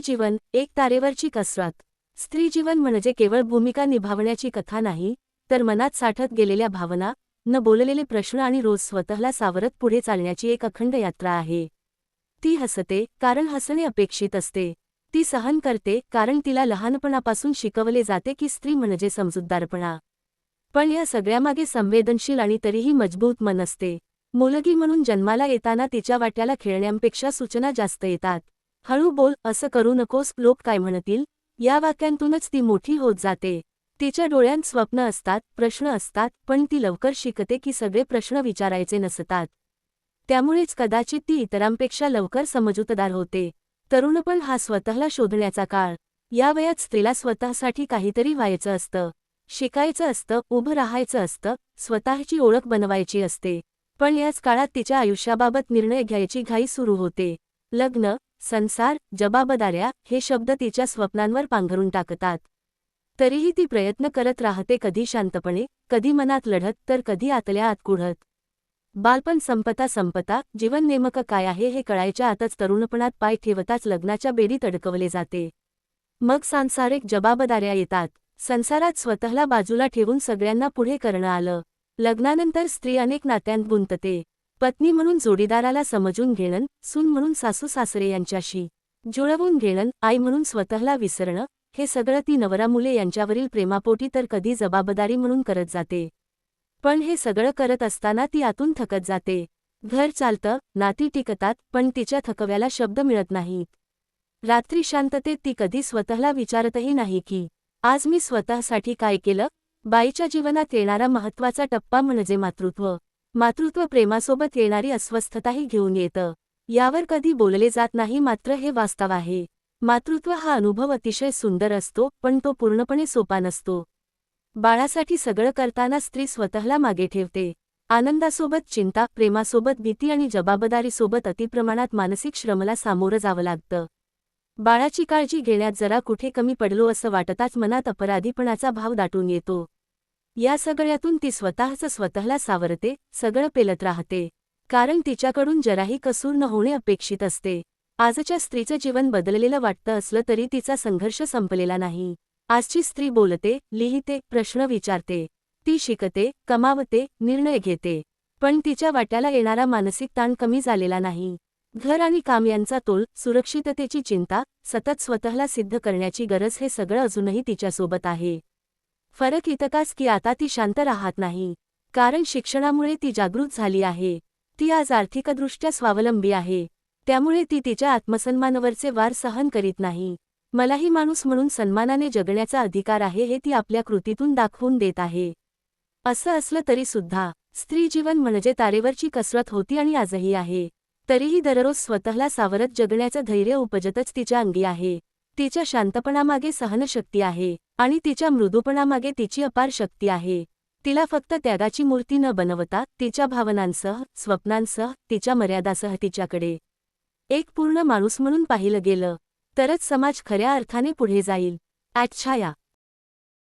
जीवन एक तारेवरची कसरत. स्त्री जीवन म्हणजे केवळ भूमिका निभावण्याची कथा नाही, तर मनात साठत गेलेल्या भावना, न बोललेले प्रश्न आणि रोज स्वतःला सावरत पुढे चालण्याची एक अखंड यात्रा आहे. ती हसते कारण हसणे अपेक्षित असते. ती सहन करते कारण तिला लहानपणापासून शिकवले जाते की स्त्री म्हणजे समजूतदारपणा. पण या सगळ्यामागे संवेदनशील आणि तरीही मजबूत मन असते. मुलगी म्हणून जन्माला येताना तिच्या वाट्याला खेळण्यांपेक्षा सूचना जास्त येतात. हळू बोल, असं करू नकोस, लोक काय म्हणतील, या वाक्यांतूनच ती मोठी होत जाते. तिच्या डोळ्यांत स्वप्न असतात, प्रश्न असतात, पण ती लवकर शिकते की सगळे प्रश्न विचारायचे नसतात. त्यामुळेच कदाचित ती इतरांपेक्षा लवकर समजूतदार होते. तरुणपण हा स्वतःला शोधण्याचा काळ. या वयात स्त्रीला स्वतःसाठी काहीतरी व्हायचं असतं, शिकायचं असतं, उभं राहायचं असतं, स्वतःची ओळख बनवायची असते. पण याच काळात तिच्या आयुष्याबाबत निर्णय घ्यायची घाई सुरू होते. लग्न, संसार, जबाबदाऱ्या हे शब्द तिच्या स्वप्नांवर पांघरून टाकतात. तरीही ती प्रयत्न करत राहते, कधी शांतपणे, कधी मनात लढत, तर कधी आतल्या आत कुढत. बालपण संपता जीवन नेमकं काय आहे हे कळायच्या आतच तरुणपणात पाय ठेवताच लग्नाच्या बेडीत अडकवले जाते. मग सांसारिक जबाबदाऱ्या येतात. संसारात स्वतःला बाजूला ठेवून सगळ्यांना पुढे करणं आलं. लग्नानंतर स्त्री अनेक नात्यांत गुंतते. पत्नी म्हणून जोडीदाराला समजून घेणं, सून म्हणून सासू सासरे यांच्याशी जुळवून घेणं, आई म्हणून स्वतःला विसरणं, हे सगळं ती नवरा मुले यांच्यावरील प्रेमापोटी तर कधी जबाबदारी म्हणून करत जाते. पण हे सगळं करत असताना ती आतून थकत जाते. घर चालतं, नाती टिकतात, पण तिच्या थकव्याला शब्द मिळत नाहीत. रात्री शांततेत ती कधी स्वतःला विचारतही नाही की आज मी स्वतःसाठी काय केलं. बाईच्या जीवनात येणारा महत्त्वाचा टप्पा म्हणजे मातृत्व. मातृत्व प्रेमासोबत येणारी अस्वस्थताही घेऊन येतं. यावर कधी बोलले जात नाही, मात्र हे वास्तव आहे. मातृत्व हा अनुभव अतिशय सुंदर असतो, पण तो पूर्णपणे सोपा नसतो. बाळासाठी सगळं करताना स्त्री स्वतःला मागे ठेवते. आनंदासोबत चिंता, प्रेमासोबत भीती आणि जबाबदारीसोबत अतिप्रमाणात मानसिक श्रमला सामोरं जावं लागतं. बाळाची काळजी घेण्यात जरा कुठे कमी पडलो असं वाटताच मनात अपराधीपणाचा भाव दाटून येतो. या सगळ्यातून ती स्वतःला सावरते, सगळं पेलत राहते. कारण तिच्याकडून जराही कसूर न होणे अपेक्षित असते. आजच्या स्त्रीचं जीवन बदललेलं वाटतं असलं तरी तिचा संघर्ष संपलेला नाही. आजची स्त्री बोलते, लिहिते, प्रश्न विचारते. ती शिकते, कमावते, निर्णय घेते. पण तिच्या वाट्याला येणारा मानसिक ताण कमी झालेला नाही. घर आणि काम यांचा तोल, सुरक्षिततेची चिंता, सतत स्वतःला सिद्ध करण्याची गरज, हे सगळं अजूनही तिच्यासोबत आहे. फरक इतकाच की आता ती शांत राहत नाही. कारण शिक्षणामुळे ती जागृत झाली आहे. ती आज आर्थिकदृष्ट्या स्वावलंबी आहे. त्यामुळे ती तिच्या आत्मसन्मानावरचे वार सहन करीत नाही. मलाही माणूस म्हणून सन्मानाने जगण्याचा अधिकार आहे हे ती आपल्या कृतीतून दाखवून देत आहे. असं असलं तरी सुद्धा स्त्री जीवन म्हणजे तारेवरची कसरत होती आणि आजही आहे. तरीही दररोज स्वतःला सावरत जगण्याचं धैर्य उपजतच तिच्या अंगी आहे. तिच्या शांतपणामागे सहनशक्ती आहे आणि तिच्या मृदूपणामागे तिची अपार शक्ती आहे. तिला फक्त त्यागाची मूर्ती न बनवता तिच्या भावनांसह, स्वप्नांसह, तिच्या मर्यादासह तिच्याकडे एक पूर्ण माणूस म्हणून पाहिलं गेलं तरच समाज खऱ्या अर्थाने पुढे जाईल. छाया.